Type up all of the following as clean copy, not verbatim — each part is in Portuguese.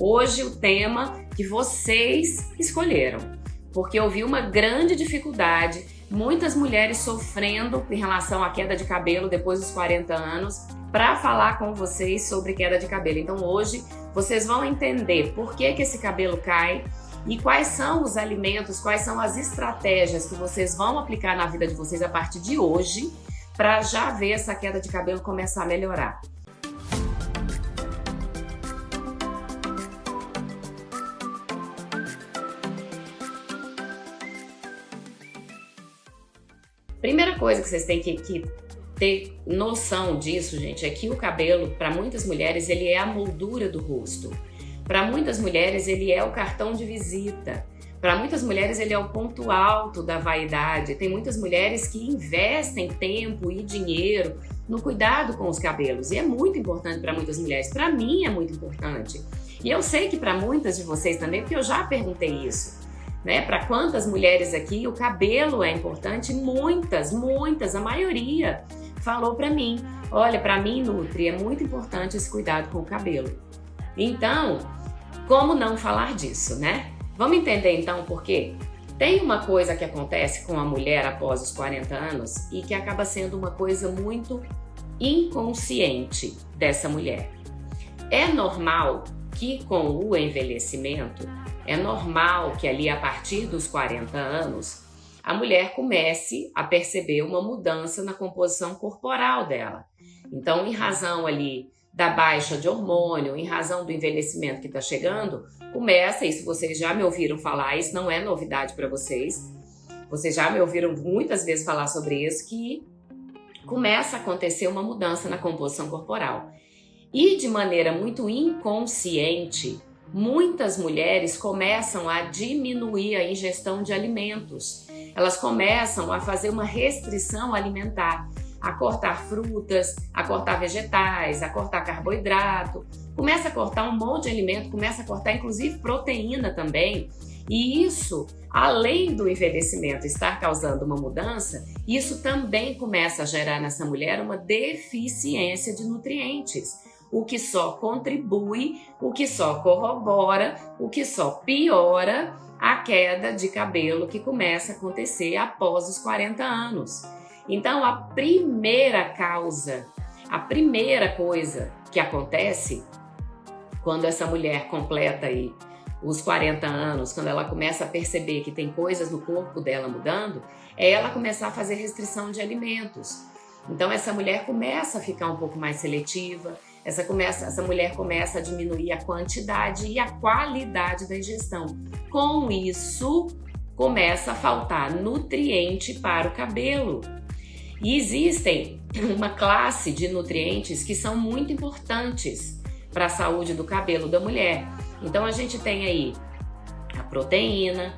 hoje o tema que vocês escolheram, porque eu vi uma grande dificuldade, muitas mulheres sofrendo em relação à queda de cabelo depois dos 40 anos, para falar com vocês sobre queda de cabelo. Então hoje vocês vão entender por que esse cabelo cai e quais são os alimentos, quais são as estratégias que vocês vão aplicar na vida de vocês a partir de hoje, para já ver essa queda de cabelo começar a melhorar. Primeira coisa que vocês têm que ter noção disso, gente, é que o cabelo, para muitas mulheres, ele é a moldura do rosto. Para muitas mulheres, ele é o cartão de visita. Para muitas mulheres, ele é o ponto alto da vaidade. Tem muitas mulheres que investem tempo e dinheiro no cuidado com os cabelos. E é muito importante para muitas mulheres. Para mim, é muito importante. E eu sei que para muitas de vocês também, porque eu já perguntei isso. Para quantas mulheres aqui o cabelo é importante? Muitas, a maioria falou para mim, olha, para mim, Nutri, é muito importante esse cuidado com o cabelo. Então, como não falar disso, né? Vamos entender então por quê? Tem uma coisa que acontece com a mulher após os 40 anos e que acaba sendo uma coisa muito inconsciente dessa mulher. É normal que com o envelhecimento, é normal que ali a partir dos 40 anos, a mulher comece a perceber uma mudança na composição corporal dela. Então, em razão ali da baixa de hormônio, em razão do envelhecimento que está chegando, começa, isso vocês já me ouviram falar, isso não é novidade para vocês já me ouviram muitas vezes falar sobre isso, que começa a acontecer uma mudança na composição corporal. E de maneira muito inconsciente, muitas mulheres começam a diminuir a ingestão de alimentos. Elas começam a fazer uma restrição alimentar, a cortar frutas, a cortar vegetais, a cortar carboidrato, começa a cortar um monte de alimento, começa a cortar inclusive proteína também. E isso, além do envelhecimento estar causando uma mudança, isso também começa a gerar nessa mulher uma deficiência de nutrientes, o que só contribui, o que só corrobora, o que só piora a queda de cabelo que começa a acontecer após os 40 anos. Então, a primeira causa, a primeira coisa que acontece quando essa mulher completa aí os 40 anos, quando ela começa a perceber que tem coisas no corpo dela mudando, é ela começar a fazer restrição de alimentos. Então, essa mulher começa a ficar um pouco mais seletiva, essa mulher começa a diminuir a quantidade e a qualidade da ingestão. Com isso, começa a faltar nutriente para o cabelo. E existem uma classe de nutrientes que são muito importantes para a saúde do cabelo da mulher. Então a gente tem aí a proteína,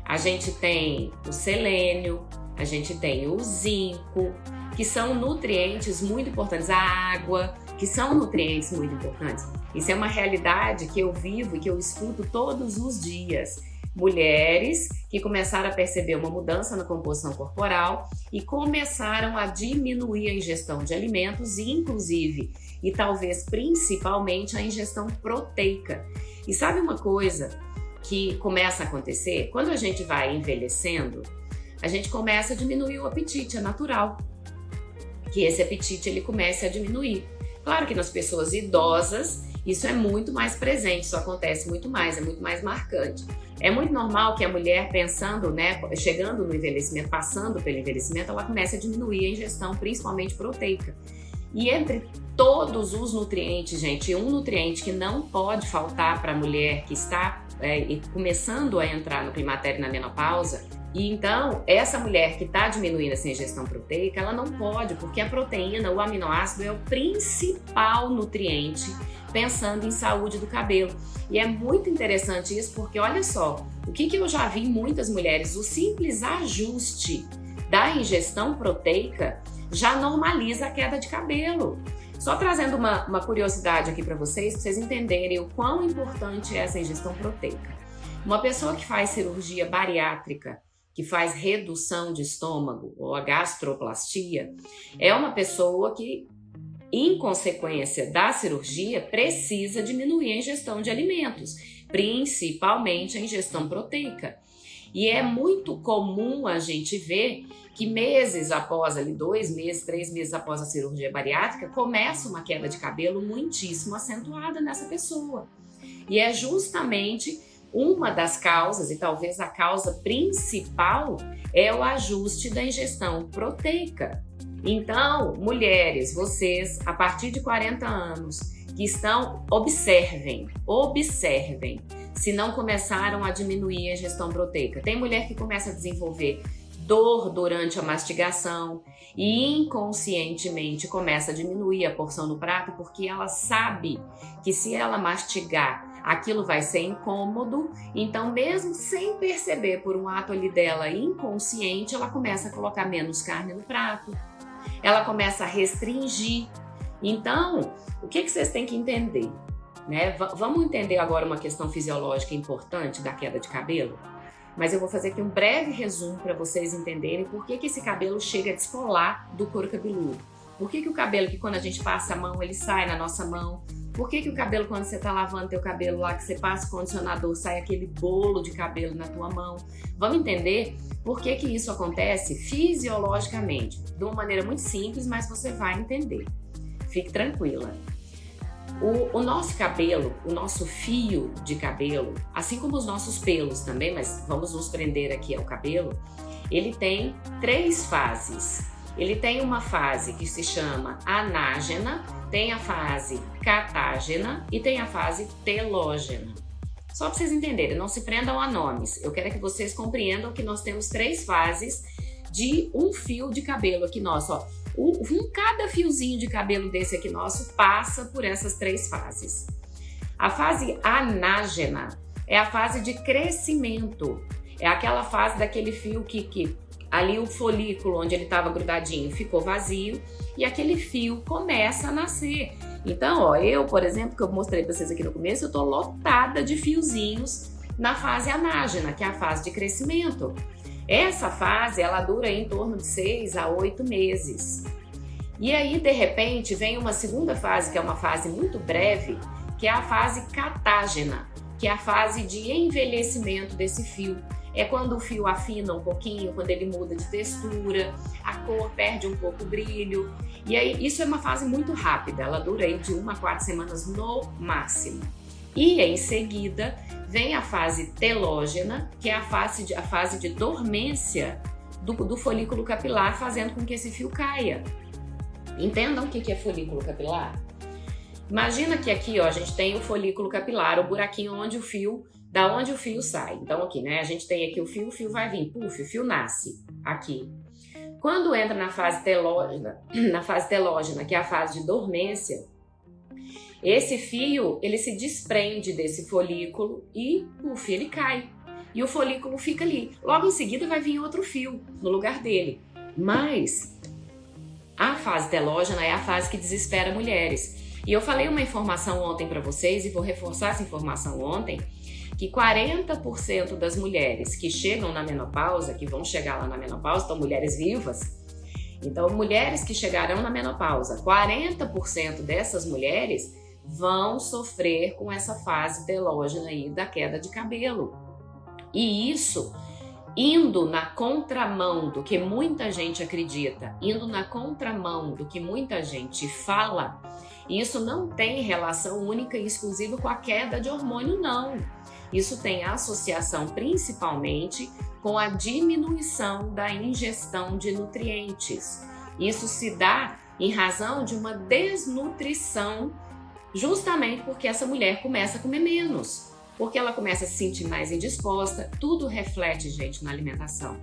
a gente tem o selênio, a gente tem o zinco, que são nutrientes muito importantes, a água, que são nutrientes muito importantes. Isso é uma realidade que eu vivo e que eu escuto todos os dias. Mulheres que começaram a perceber uma mudança na composição corporal e começaram a diminuir a ingestão de alimentos, inclusive, e talvez principalmente, a ingestão proteica. E sabe uma coisa que começa a acontecer? Quando a gente vai envelhecendo, a gente começa a diminuir o apetite, é natural que esse apetite ele comece a diminuir. Claro que nas pessoas idosas isso é muito mais presente, isso acontece muito mais, é muito mais marcante. É muito normal que a mulher pensando, chegando no envelhecimento, passando pelo envelhecimento, ela comece a diminuir a ingestão, principalmente proteica. E entre todos os nutrientes, gente, um nutriente que não pode faltar para a mulher que está começando a entrar no climatério e na menopausa, e então essa mulher que está diminuindo essa ingestão proteica, ela não pode, porque a proteína, o aminoácido, é o principal nutriente pensando em saúde do cabelo. E é muito interessante isso, porque olha só, o que eu já vi em muitas mulheres, o simples ajuste da ingestão proteica já normaliza a queda de cabelo. Só trazendo uma curiosidade aqui para vocês entenderem o quão importante é essa ingestão proteica. Uma pessoa que faz cirurgia bariátrica, que faz redução de estômago ou a gastroplastia, é uma pessoa que em consequência da cirurgia, precisa diminuir a ingestão de alimentos, principalmente a ingestão proteica. E é muito comum a gente ver que meses após, ali 2 meses, 3 meses após a cirurgia bariátrica, começa uma queda de cabelo muitíssimo acentuada nessa pessoa. E é justamente uma das causas, e talvez a causa principal, é o ajuste da ingestão proteica. Então, mulheres, vocês, a partir de 40 anos, que estão, observem, se não começaram a diminuir a ingestão proteica. Tem mulher que começa a desenvolver dor durante a mastigação e inconscientemente começa a diminuir a porção do prato porque ela sabe que se ela mastigar, aquilo vai ser incômodo, então mesmo sem perceber por um ato ali dela inconsciente, ela começa a colocar menos carne no prato, ela começa a restringir. Então, o que vocês têm que entender? Né? Vamos entender agora uma questão fisiológica importante da queda de cabelo? Mas eu vou fazer aqui um breve resumo para vocês entenderem por que esse cabelo chega a descolar do couro cabeludo. Por que o cabelo, que quando a gente passa a mão, ele sai na nossa mão? Por que o cabelo, quando você está lavando teu cabelo lá, que você passa o condicionador, sai aquele bolo de cabelo na tua mão? Vamos entender por que isso acontece fisiologicamente, de uma maneira muito simples, mas você vai entender. Fique tranquila. O nosso cabelo, o nosso fio de cabelo, assim como os nossos pelos também, mas vamos nos prender aqui ao cabelo, ele tem 3 fases. Ele tem uma fase que se chama anágena, tem a fase catágena e tem a fase telógena. Só para vocês entenderem, não se prendam a nomes. Eu quero que vocês compreendam que nós temos 3 fases de um fio de cabelo aqui nosso, ó. Cada fiozinho de cabelo desse aqui nosso passa por essas 3 fases. A fase anágena é a fase de crescimento. É aquela fase daquele fio que ali o folículo onde ele estava grudadinho ficou vazio e aquele fio começa a nascer. Então, ó, eu, por exemplo, que eu mostrei para vocês aqui no começo, eu tô lotada de fiozinhos na fase anágena, que é a fase de crescimento. Essa fase, ela dura em torno de 6 a 8 meses. E aí, de repente, vem uma segunda fase, que é uma fase muito breve, que é a fase catágena, que é a fase de envelhecimento desse fio. É quando o fio afina um pouquinho, quando ele muda de textura, a cor perde um pouco o brilho. E aí, isso é uma fase muito rápida, ela dura aí de 1 a 4 semanas no máximo. E em seguida, vem a fase telógena, que é a fase de dormência do folículo capilar, fazendo com que esse fio caia. Entendam o que é folículo capilar? Imagina que aqui, ó, a gente tem o folículo capilar, o buraquinho da onde o fio sai. Então aqui, né, a gente tem aqui o fio vai vir, puf, o fio nasce aqui. Quando entra na fase telógena, que é a fase de dormência, esse fio, ele se desprende desse folículo e, puf, ele cai. E o folículo fica ali. Logo em seguida vai vir outro fio no lugar dele. Mas a fase telógena é a fase que desespera mulheres. E eu falei uma informação ontem para vocês e vou reforçar essa informação ontem, que 40% das mulheres que chegam na menopausa, que vão chegar lá na menopausa, são mulheres vivas. Então, mulheres que chegarão na menopausa, 40% dessas mulheres vão sofrer com essa fase telógena aí da queda de cabelo. E isso, indo na contramão do que muita gente acredita, indo na contramão do que muita gente fala, isso não tem relação única e exclusiva com a queda de hormônio, não. Isso tem associação principalmente com a diminuição da ingestão de nutrientes. Isso se dá em razão de uma desnutrição, justamente porque essa mulher começa a comer menos, porque ela começa a se sentir mais indisposta. Tudo reflete, gente, na alimentação.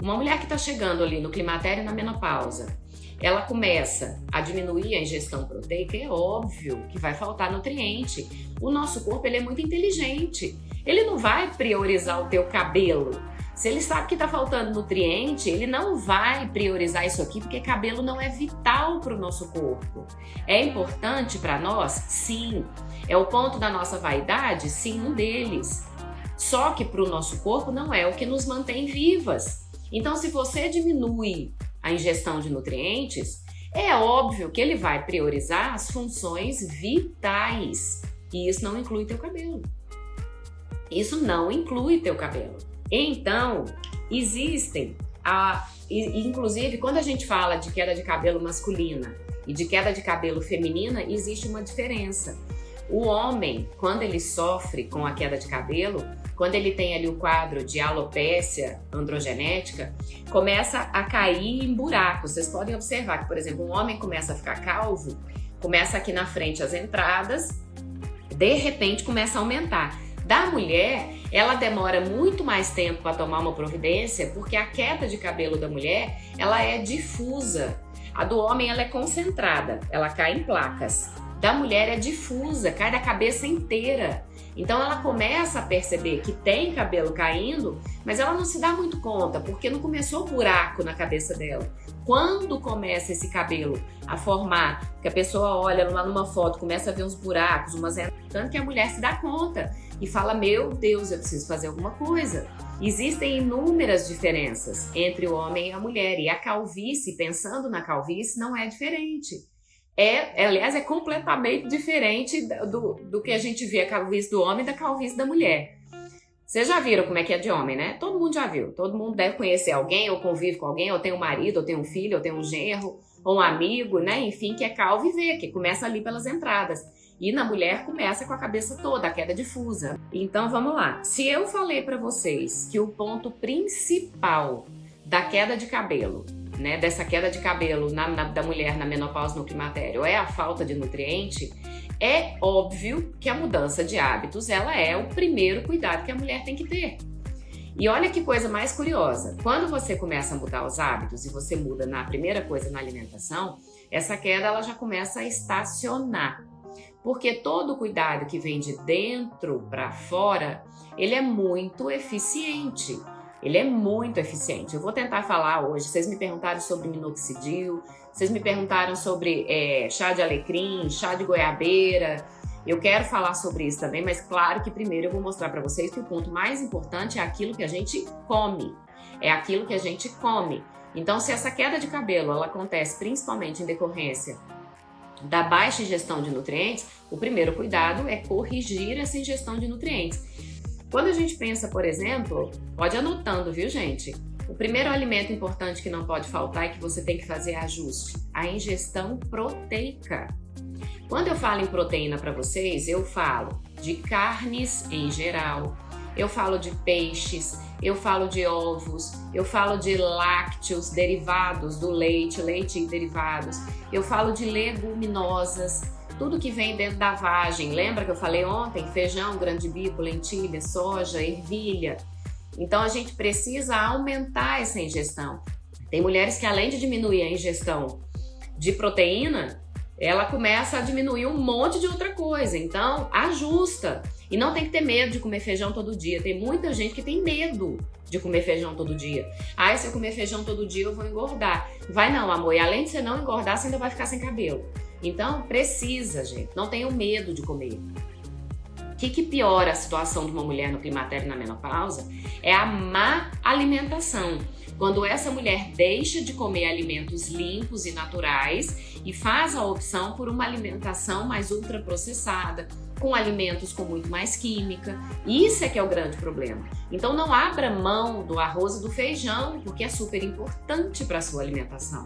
Uma mulher que está chegando ali no climatério e na menopausa, ela começa a diminuir a ingestão proteica, é óbvio que vai faltar nutriente. O nosso corpo, ele é muito inteligente. Ele não vai priorizar o teu cabelo. Se ele sabe que está faltando nutriente, ele não vai priorizar isso aqui, porque cabelo não é vital para o nosso corpo. É importante para nós? Sim. É o ponto da nossa vaidade? Sim, um deles. Só que para o nosso corpo não é o que nos mantém vivas. Então, se você diminui a ingestão de nutrientes, É óbvio que ele vai priorizar as funções vitais. E isso não inclui teu cabelo. Isso não inclui teu cabelo. Então, existem, inclusive, quando a gente fala de queda de cabelo masculina e de queda de cabelo feminina, existe uma diferença. O homem, quando ele sofre com a queda de cabelo, quando ele tem ali o quadro de alopécia androgenética, começa a cair em buracos. Vocês podem observar que, por exemplo, um homem começa a ficar calvo, começa aqui na frente as entradas, de repente começa a aumentar. Da mulher, ela demora muito mais tempo para tomar uma providência, porque a queda de cabelo da mulher, ela é difusa. A do homem, ela é concentrada, ela cai em placas. Da mulher é difusa, cai da cabeça inteira. Então ela começa a perceber que tem cabelo caindo, mas ela não se dá muito conta, porque não começou buraco na cabeça dela. Quando começa esse cabelo a formar, que a pessoa olha lá numa foto, começa a ver uns buracos, tanto que a mulher se dá conta e fala, meu Deus, eu preciso fazer alguma coisa. Existem inúmeras diferenças entre o homem e a mulher, e a calvície, pensando na calvície, não é diferente. Aliás, é completamente diferente do que a gente vê a calvície do homem e da calvície da mulher. Vocês já viram como é que é de homem, né? Todo mundo já viu. Todo mundo deve conhecer alguém, ou convive com alguém, ou tem um marido, ou tem um filho, ou tem um genro, ou um amigo, né? Enfim, que é calvo e vê, que começa ali pelas entradas. E na mulher começa com a cabeça toda, a queda difusa. Então vamos lá. Se eu falei para vocês que o ponto principal da queda de cabelo, né, dessa queda de cabelo da mulher na menopausa, no climatério, é a falta de nutriente, é óbvio que a mudança de hábitos, ela é o primeiro cuidado que a mulher tem que ter. E olha que coisa mais curiosa, quando você começa a mudar os hábitos e você muda na primeira coisa na alimentação, essa queda ela já começa a estacionar. Porque todo o cuidado que vem de dentro para fora, ele é muito eficiente. Ele é muito eficiente. Eu vou tentar falar hoje. Vocês me perguntaram sobre minoxidil, vocês me perguntaram sobre chá de alecrim, chá de goiabeira. Eu quero falar sobre isso também, mas claro que primeiro eu vou mostrar para vocês que o ponto mais importante é aquilo que a gente come. É aquilo que a gente come. Então, se essa queda de cabelo ela acontece principalmente em decorrência da baixa ingestão de nutrientes, o primeiro cuidado é corrigir essa ingestão de nutrientes. Quando a gente pensa, por exemplo, pode ir anotando, viu, gente? O primeiro alimento importante que não pode faltar e que você tem que fazer ajuste, a ingestão proteica. Quando eu falo em proteína para vocês, eu falo de carnes em geral, eu falo de peixes, eu falo de ovos, eu falo de lácteos, derivados do leite, leite e derivados, eu falo de leguminosas, tudo que vem dentro da vagem. Lembra que eu falei ontem? Feijão, grande bico, lentilha, soja, ervilha. Então a gente precisa aumentar essa ingestão. Tem mulheres que além de diminuir a ingestão de proteína, ela começa a diminuir um monte de outra coisa. Então ajusta. E não tem que ter medo de comer feijão todo dia. Tem muita gente que tem medo de comer feijão todo dia. Ah, se eu comer feijão todo dia eu vou engordar. Vai não, amor. E além de você não engordar, você ainda vai ficar sem cabelo. Então, precisa, gente. Não tenham medo de comer. O que piora a situação de uma mulher no climatério e na menopausa é a má alimentação. Quando essa mulher deixa de comer alimentos limpos e naturais e faz a opção por uma alimentação mais ultraprocessada, com alimentos com muito mais química. Isso é que é o grande problema. Então não abra mão do arroz e do feijão, porque é super importante para a sua alimentação.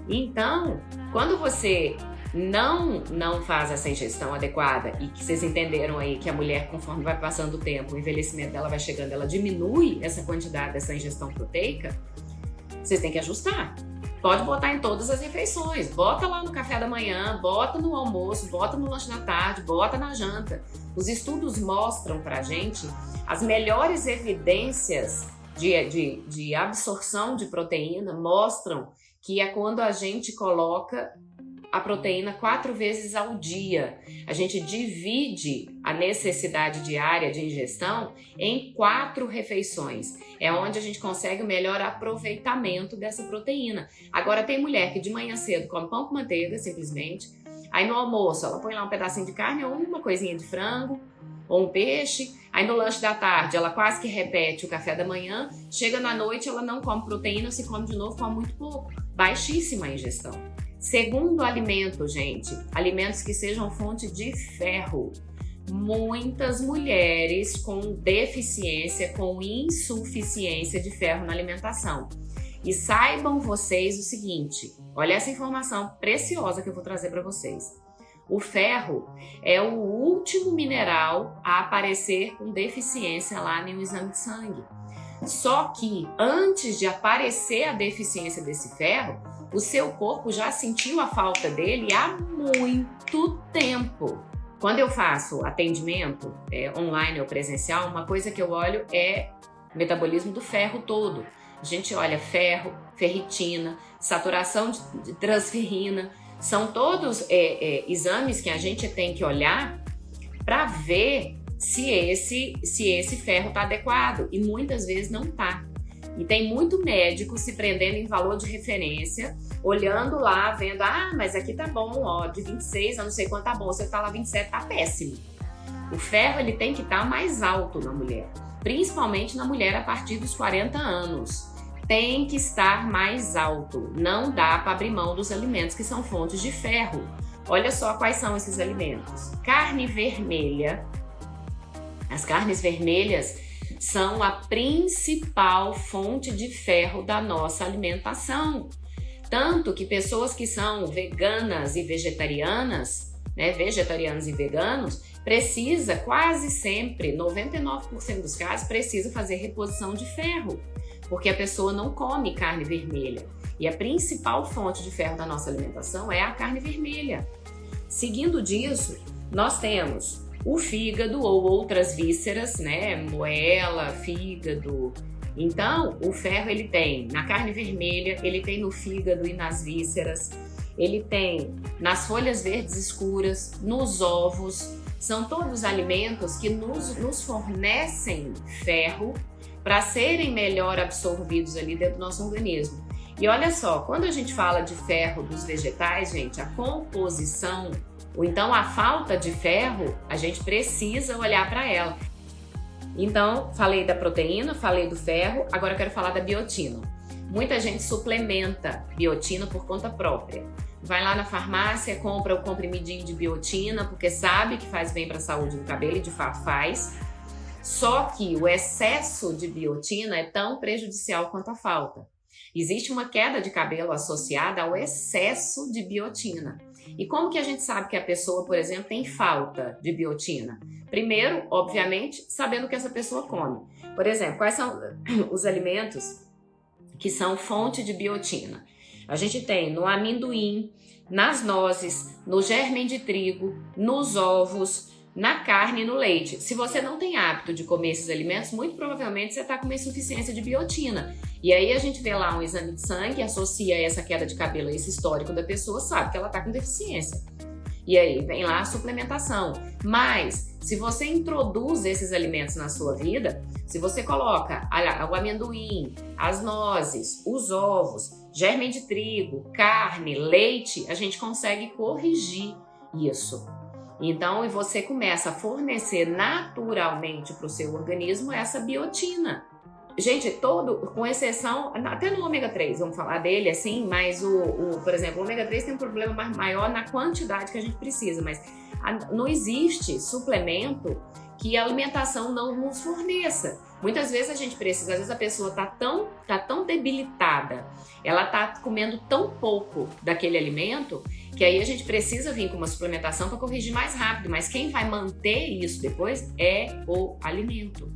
Então, quando você não faz essa ingestão adequada e que vocês entenderam aí que a mulher, conforme vai passando o tempo, o envelhecimento dela vai chegando, ela diminui essa quantidade dessa ingestão proteica, vocês têm que ajustar. Pode botar em todas as refeições, bota lá no café da manhã, bota no almoço, bota no lanche da tarde, bota na janta. Os estudos mostram pra gente as melhores evidências de absorção de proteína, mostram que é quando a gente coloca a proteína 4 vezes ao dia. A gente divide a necessidade diária de ingestão em 4 refeições. É onde a gente consegue o melhor aproveitamento dessa proteína. Agora tem mulher que de manhã cedo come pão com manteiga, simplesmente. Aí no almoço ela põe lá um pedacinho de carne ou uma coisinha de frango ou um peixe. Aí no lanche da tarde ela quase que repete o café da manhã. Chega na noite ela não come proteína, se come de novo, come muito pouco. Baixíssima a ingestão. Segundo alimento, gente, alimentos que sejam fonte de ferro. Muitas mulheres com deficiência, com insuficiência de ferro na alimentação. E saibam vocês o seguinte, olha essa informação preciosa que eu vou trazer para vocês. O ferro é o último mineral a aparecer com deficiência lá no exame de sangue. Só que antes de aparecer a deficiência desse ferro, o seu corpo já sentiu a falta dele há muito tempo. Quando eu faço atendimento online ou presencial, uma coisa que eu olho é o metabolismo do ferro todo. A gente olha ferro, ferritina, saturação de transferrina. São todos exames que a gente tem que olhar para ver se esse ferro está adequado. E muitas vezes não está. E tem muito médico se prendendo em valor de referência, olhando lá, vendo, mas aqui tá bom, ó, de 26, eu não sei quanto tá bom, você tá lá 27, tá péssimo. O ferro, ele tem que estar mais alto na mulher, principalmente na mulher a partir dos 40 anos. Tem que estar mais alto, não dá para abrir mão dos alimentos que são fontes de ferro. Olha só quais são esses alimentos. Carne vermelha. As carnes vermelhas são a principal fonte de ferro da nossa alimentação. Tanto que pessoas que são veganas e vegetarianas, vegetarianos e veganos, precisa quase sempre, 99% dos casos, precisa fazer reposição de ferro, porque a pessoa não come carne vermelha. E a principal fonte de ferro da nossa alimentação é a carne vermelha. Seguindo disso, nós temos o fígado ou outras vísceras, moela, fígado. Então, o ferro ele tem na carne vermelha, ele tem no fígado e nas vísceras, ele tem nas folhas verdes escuras, nos ovos. São todos alimentos que nos fornecem ferro para serem melhor absorvidos ali dentro do nosso organismo. E olha só, quando a gente fala de ferro dos vegetais, gente, a composição, ou então a falta de ferro, a gente precisa olhar para ela. Então, falei da proteína, falei do ferro, agora eu quero falar da biotina. Muita gente suplementa biotina por conta própria. Vai lá na farmácia, compra o comprimidinho de biotina, porque sabe que faz bem para a saúde do cabelo e de fato faz. Só que o excesso de biotina é tão prejudicial quanto a falta. Existe uma queda de cabelo associada ao excesso de biotina. E como que a gente sabe que a pessoa, por exemplo, tem falta de biotina? Primeiro, obviamente, sabendo o que essa pessoa come. Por exemplo, quais são os alimentos que são fonte de biotina? A gente tem no amendoim, nas nozes, no germe de trigo, nos ovos, na carne e no leite. Se você não tem hábito de comer esses alimentos, muito provavelmente você está com uma insuficiência de biotina. E aí a gente vê lá um exame de sangue, associa essa queda de cabelo a esse histórico da pessoa, sabe que ela está com deficiência. E aí vem lá a suplementação. Mas se você introduz esses alimentos na sua vida, se você coloca o amendoim, as nozes, os ovos, germe de trigo, carne, leite, a gente consegue corrigir isso. Então, e você começa a fornecer naturalmente para o seu organismo essa biotina. Gente, com exceção, até no ômega 3, vamos falar dele assim, mas por exemplo, o ômega 3 tem um problema maior na quantidade que a gente precisa, mas não existe suplemento que a alimentação não nos forneça. Muitas vezes a gente precisa, às vezes a pessoa tá tão debilitada, ela tá comendo tão pouco daquele alimento, que aí a gente precisa vir com uma suplementação para corrigir mais rápido, mas quem vai manter isso depois é o alimento.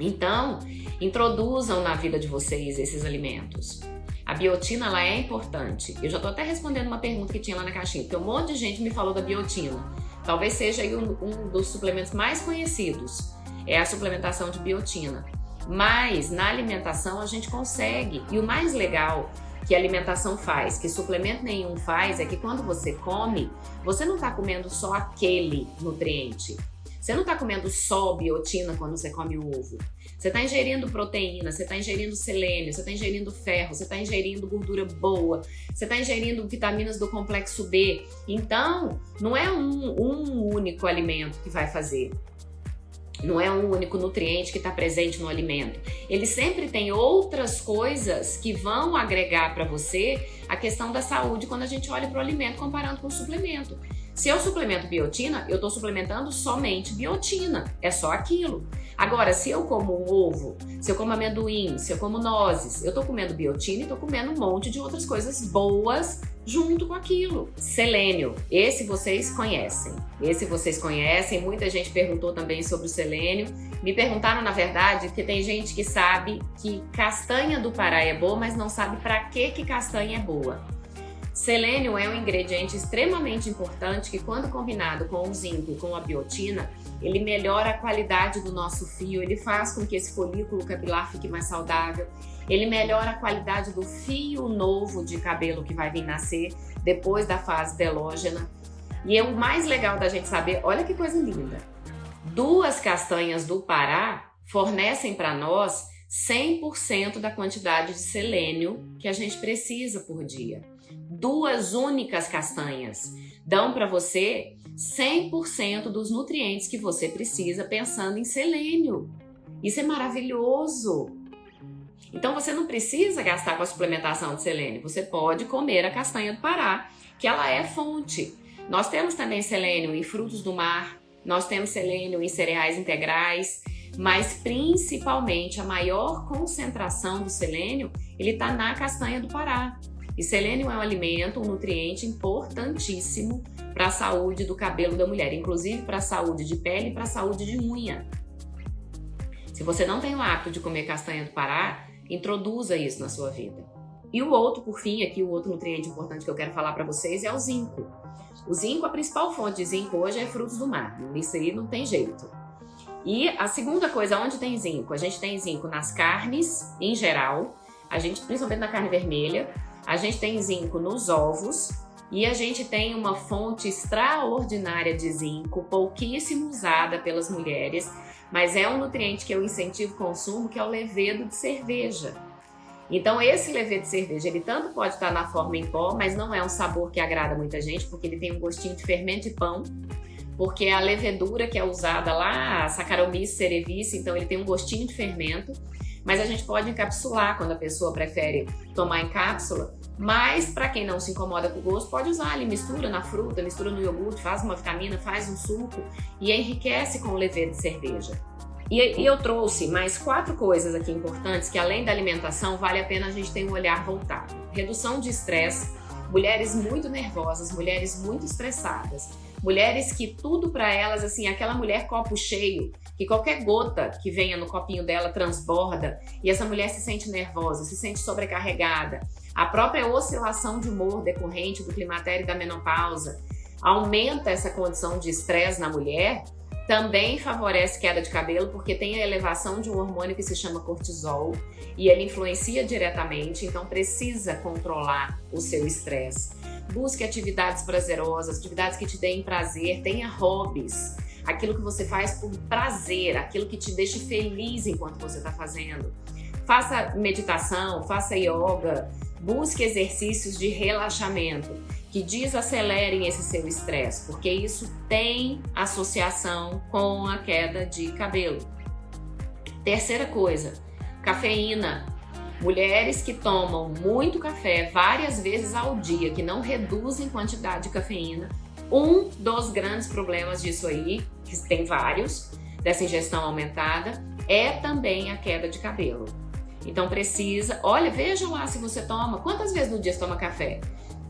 Então, introduzam na vida de vocês esses alimentos. A biotina, ela é importante. Eu já estou até respondendo uma pergunta que tinha lá na caixinha, porque um monte de gente me falou da biotina. Talvez seja aí um dos suplementos mais conhecidos, é a suplementação de biotina. Mas na alimentação a gente consegue. E o mais legal que a alimentação faz, que suplemento nenhum faz, é que quando você come, você não está comendo só aquele nutriente. Você não está comendo só biotina quando você come o ovo. Você está ingerindo proteína, você está ingerindo selênio, você está ingerindo ferro, você está ingerindo gordura boa, você está ingerindo vitaminas do complexo B. Então, não é um único alimento que vai fazer. Não é um único nutriente que está presente no alimento. Ele sempre tem outras coisas que vão agregar para você a questão da saúde quando a gente olha para o alimento comparando com o suplemento. Se eu suplemento biotina, eu estou suplementando somente biotina, é só aquilo. Agora, se eu como um ovo, se eu como amendoim, se eu como nozes, eu estou comendo biotina e estou comendo um monte de outras coisas boas junto com aquilo. Selênio, esse vocês conhecem. Muita gente perguntou também sobre o selênio. Me perguntaram, na verdade, porque tem gente que sabe que castanha do Pará é boa, mas não sabe para que castanha é boa. Selênio é um ingrediente extremamente importante que, quando combinado com o zinco e com a biotina, ele melhora a qualidade do nosso fio, ele faz com que esse folículo capilar fique mais saudável, ele melhora a qualidade do fio novo de cabelo que vai vir nascer depois da fase telógena. E é o mais legal da gente saber, olha que coisa linda, 2 castanhas do Pará fornecem para nós 100% da quantidade de selênio que a gente precisa por dia. 2 únicas castanhas dão para você 100% dos nutrientes que você precisa pensando em selênio. Isso é maravilhoso! Então você não precisa gastar com a suplementação de selênio, você pode comer a castanha do Pará, que ela é fonte. Nós temos também selênio em frutos do mar, nós temos selênio em cereais integrais, mas principalmente a maior concentração do selênio, ele está na castanha do Pará. E selênio é um alimento, um nutriente importantíssimo para a saúde do cabelo da mulher, inclusive para a saúde de pele e para a saúde de unha. Se você não tem o hábito de comer castanha do Pará, introduza isso na sua vida. E o outro, por fim, aqui o outro nutriente importante que eu quero falar para vocês é o zinco. O zinco, a principal fonte de zinco hoje é frutos do mar, isso aí não tem jeito. E a segunda coisa, onde tem zinco? A gente tem zinco nas carnes, em geral, principalmente na carne vermelha, a gente tem zinco nos ovos e a gente tem uma fonte extraordinária de zinco, pouquíssimo usada pelas mulheres, mas é um nutriente que eu incentivo o consumo, que é o levedo de cerveja. Então esse levedo de cerveja, ele tanto pode estar na forma em pó, mas não é um sabor que agrada muita gente, porque ele tem um gostinho de fermento de pão, porque a levedura que é usada lá, a Saccharomyces cerevisiae, então ele tem um gostinho de fermento, mas a gente pode encapsular quando a pessoa prefere tomar em cápsula, mas para quem não se incomoda com o gosto, pode usar ali, mistura na fruta, mistura no iogurte, faz uma vitamina, faz um suco e enriquece com o levedo de cerveja. E eu trouxe mais 4 coisas aqui importantes que, além da alimentação, vale a pena a gente ter um olhar voltado. Redução de estresse, mulheres muito nervosas, mulheres muito estressadas, mulheres que tudo para elas, assim, aquela mulher copo cheio, que qualquer gota que venha no copinho dela transborda e essa mulher se sente nervosa, se sente sobrecarregada. A própria oscilação de humor decorrente do climatério e da menopausa aumenta essa condição de estresse na mulher, também favorece queda de cabelo, porque tem a elevação de um hormônio que se chama cortisol e ele influencia diretamente, então precisa controlar o seu estresse. Busque atividades prazerosas, atividades que te deem prazer, tenha hobbies, aquilo que você faz por prazer, aquilo que te deixe feliz enquanto você está fazendo. Faça meditação, faça yoga, busque exercícios de relaxamento que desacelerem esse seu estresse, porque isso tem associação com a queda de cabelo. Terceira coisa, cafeína. Mulheres que tomam muito café várias vezes ao dia, que não reduzem quantidade de cafeína, um dos grandes problemas disso aí, que tem vários, dessa ingestão aumentada, é também a queda de cabelo. Então precisa, olha, veja lá se você toma, quantas vezes no dia você toma café?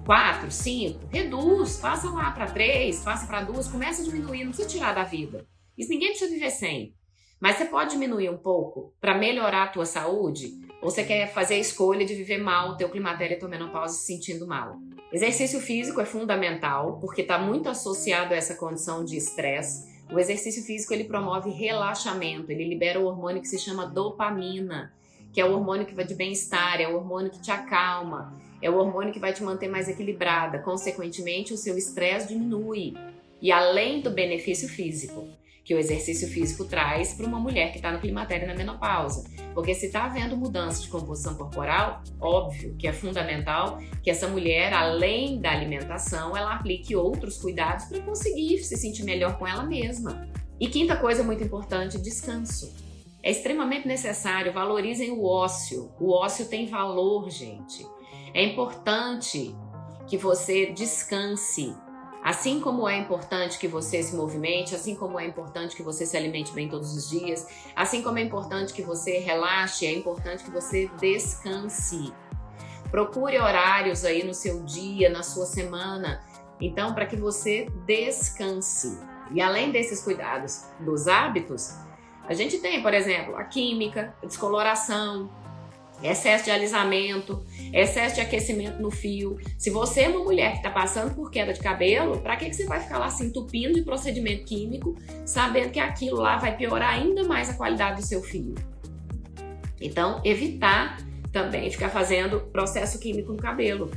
4, 5, reduz, passa lá para 3, passa para 2, começa a diminuir, não precisa tirar da vida. Isso ninguém precisa viver sem. Mas você pode diminuir um pouco para melhorar a tua saúde? Ou você quer fazer a escolha de viver mal, teu climatério e tua menopausa se sentindo mal? Exercício físico é fundamental, porque está muito associado a essa condição de estresse. O exercício físico ele promove relaxamento, ele libera o hormônio que se chama dopamina, que é o hormônio que vai de bem-estar, é o hormônio que te acalma, é o hormônio que vai te manter mais equilibrada. Consequentemente, o seu estresse diminui. E além do benefício físico, que o exercício físico traz para uma mulher que está no climatério e na menopausa. Porque se está havendo mudança de composição corporal, óbvio que é fundamental que essa mulher, além da alimentação, ela aplique outros cuidados para conseguir se sentir melhor com ela mesma. E quinta coisa muito importante, descanso. É extremamente necessário, valorizem o ócio. O ócio tem valor, gente. É importante que você descanse. Assim como é importante que você se movimente, assim como é importante que você se alimente bem todos os dias, assim como é importante que você relaxe, é importante que você descanse. Procure horários aí no seu dia, na sua semana, então para que você descanse. E além desses cuidados dos hábitos, a gente tem, por exemplo, a química, a descoloração, excesso de alisamento, excesso de aquecimento no fio. Se você é uma mulher que está passando por queda de cabelo, para que você vai ficar lá se entupindo de procedimento químico, sabendo que aquilo lá vai piorar ainda mais a qualidade do seu fio? Então, evitar também ficar fazendo processo químico no cabelo.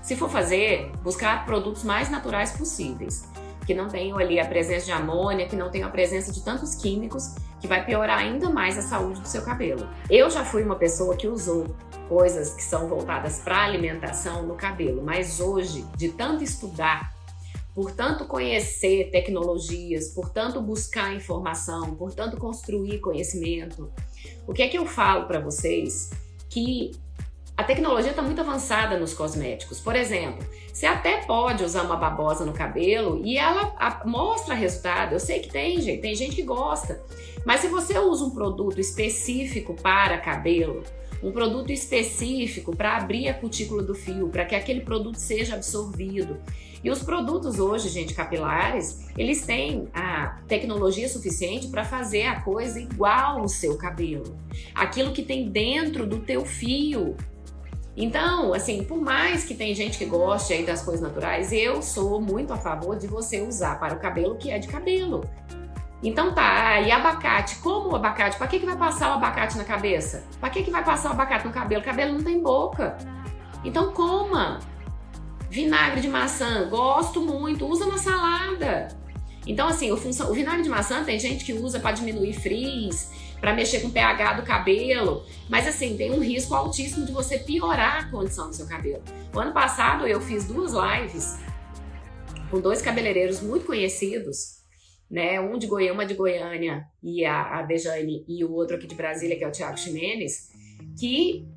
Se for fazer, buscar produtos mais naturais possíveis, que não tenham ali a presença de amônia, que não tenham a presença de tantos químicos, que vai piorar ainda mais a saúde do seu cabelo. Eu já fui uma pessoa que usou coisas que são voltadas para alimentação no cabelo, mas hoje, de tanto estudar, por tanto conhecer tecnologias, por tanto buscar informação, por tanto construir conhecimento, o que é que eu falo para vocês? Que a tecnologia está muito avançada nos cosméticos. Por exemplo, você até pode usar uma babosa no cabelo e ela mostra resultado. Eu sei que tem gente que gosta. Mas se você usa um produto específico para cabelo, um produto específico para abrir a cutícula do fio, para que aquele produto seja absorvido. E os produtos hoje, gente, capilares, eles têm a tecnologia suficiente para fazer a coisa igual ao seu cabelo. Aquilo que tem dentro do teu fio. Então, assim, por mais que tem gente que goste aí das coisas naturais, eu sou muito a favor de você usar para o cabelo que é de cabelo. Então tá, e abacate? Como o abacate? Para que vai passar o abacate na cabeça? Para que vai passar o abacate no cabelo? O cabelo não tem boca. Então coma. Vinagre de maçã, gosto muito, usa na salada. Então assim, o vinagre de maçã tem gente que usa para diminuir frizz, para mexer com o pH do cabelo, mas assim, tem um risco altíssimo de você piorar a condição do seu cabelo. O ano passado eu fiz 2 lives com 2 cabeleireiros muito conhecidos, né? Uma de Goiânia e a Dejane, e o outro aqui de Brasília, que é o Thiago Ximenes, que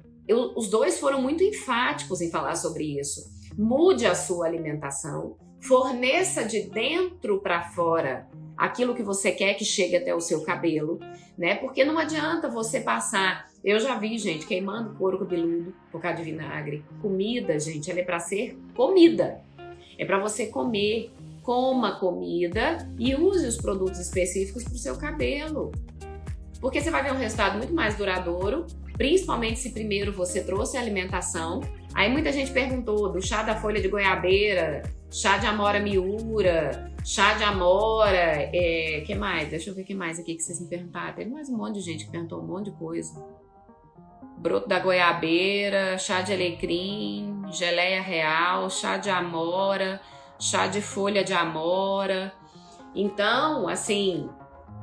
os 2 foram muito enfáticos em falar sobre isso. Mude a sua alimentação, forneça de dentro para fora aquilo que você quer que chegue até o seu cabelo, né? Porque não adianta você passar... Eu já vi gente queimando couro cabeludo por causa de vinagre. Comida, gente, ela é para ser comida. É para você comer. Coma comida e use os produtos específicos para o seu cabelo. Porque você vai ver um resultado muito mais duradouro, principalmente se primeiro você trouxe a alimentação. Aí muita gente perguntou do chá da folha de goiabeira, chá de amora miura, chá de amora, que mais? Deixa eu ver o que mais aqui que vocês me perguntaram. Tem mais um monte de gente que perguntou um monte de coisa. Broto da goiabeira, chá de alecrim, geleia real, chá de amora, chá de folha de amora. Então, assim,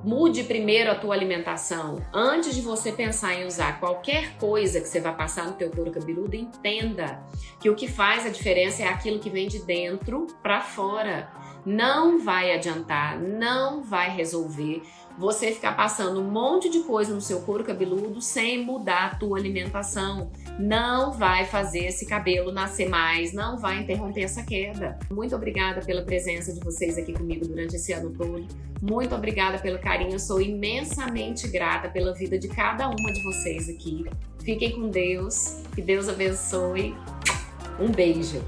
mude primeiro a tua alimentação. Antes de você pensar em usar qualquer coisa que você vai passar no teu couro cabeludo, entenda que o que faz a diferença é aquilo que vem de dentro para fora. Não vai adiantar, não vai resolver você ficar passando um monte de coisa no seu couro cabeludo sem mudar a tua alimentação. Não vai fazer esse cabelo nascer mais, não vai interromper essa queda. Muito obrigada pela presença de vocês aqui comigo durante esse ano todo. Muito obrigada pelo carinho, eu sou imensamente grata pela vida de cada uma de vocês aqui. Fiquem com Deus, que Deus abençoe. Um beijo.